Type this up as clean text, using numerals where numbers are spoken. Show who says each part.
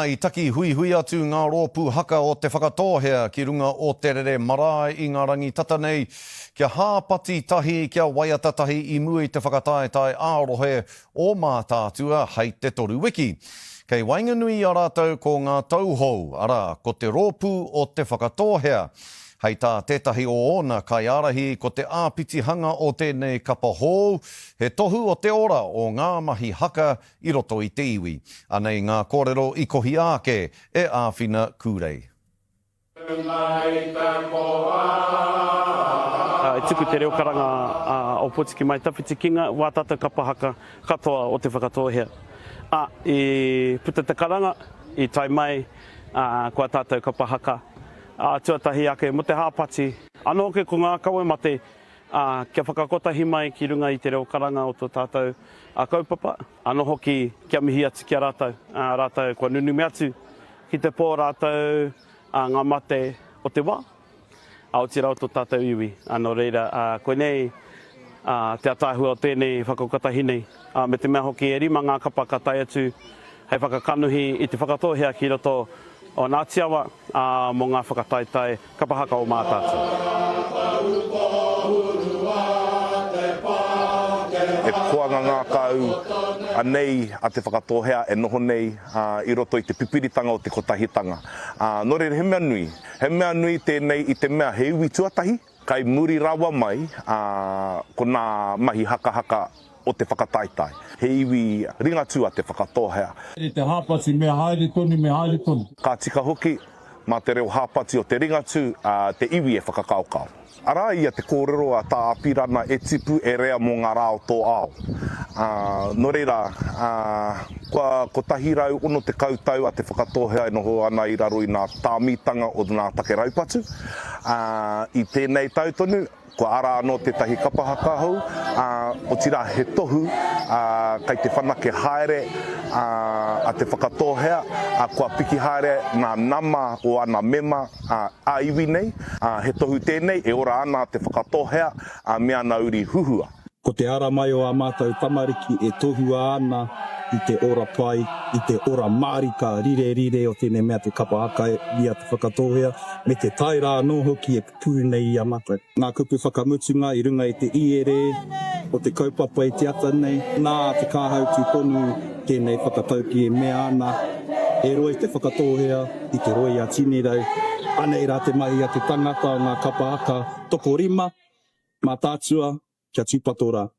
Speaker 1: I taki hui atu ngā Rōpū Haka o Te Whakatōhea ki runga o Terere Marae i ngā rangi tata nei. Kia hāpati tahi, kia waiata tahi i mua i te whakataetai ārohe o Mātaatua hei te toru wiki. Kei wainganui a rātou ko ngā tauhou, ara ko te Rōpū o Te Whakatōhea. Hei tā tētahi o ona kai arahi ko te āpiti hanga o tēnei kapa hou, he tohu o te ora o ngā mahi haka i roto i te iwi. Anei ngā kōrero i kohi ake e āwhina kūrei.
Speaker 2: E tuku te reo karanga o potiki mai tawhiti kinga, wā tātou kapa haka katoa o Te Whakatōhea. I puta te karanga, i tai mai, kua tātou kapa haka. Tuatahi ake mo te hāpati. Anō hoke ko ngā kaue mate, kia whakakotahi mai ki runga i te reo karanga o tō tātou kaupapa. Anō hoki kia mihi atu ki a rātou, rātou kua nunu me atu ki te pō rātou ngā mate o te wā. O te rau tō tātou iwi. Anō reira, koe nei, te atahua o tēnei whakakotahi nei. Me te mea hoki e rima ngā kapa ka tai atu, hei whakakanuhi i te Whakatōhea ki roto o nā tiawa mō ngā whakataetai kapa haka o Mātaatua.
Speaker 3: E koanga ngā kau anei a Te Whakatōhea e noho nei i roto i te pipiritanga o te kotahitanga. Nō reira he mea nui tēnei i te mea he iwi tuatahi, kai muri rawa mai ko nā mahi haka o te whakataetai. He iwi ringatu a Te Whakatōhea.
Speaker 4: I te hāpati me haere tonu.
Speaker 3: Ka tika hoki, mā te reo hāpati o te ringatu, te iwi e whakakaukau. Ara ia te kōrero a tā apirana e tipu e rea mō ngā rāo tō ao. Nō reira, ko tahi rau ono te kautau a Te Whakatōhea e noho ana i raro i ngā tāmitanga o ngā take raupatu. I tēnei tautonu, ko ara anō te tahi kapa haka hou, o tira he tohu, kai te whanake haere a Te Whakatōhea, kua piki haere ngā nama o ana mema a iwi nei, he tohu tēnei e ora ana Te Whakatōhea me ana uri huhua.
Speaker 4: Ko te ara mai o a mātou tamariki e tohu ana i te ora pai, i te ora marika, rire o tēnei mea te kapa haka i a Te Whakatōhea, me te taira anō hoki e pūru nei i a mātou. Ngā kupu whakamutunga i runga i te iere, o te kaupapa i te ata nei, nā te kāhau tū tonu, tēnei whakatauki e mea ana, e roi Te Whakatōhea, i te roi a tinerau, anei rā te mahi a te tangata o ngā kapa haka, toko rima, Mātaatua, kia tūpatora.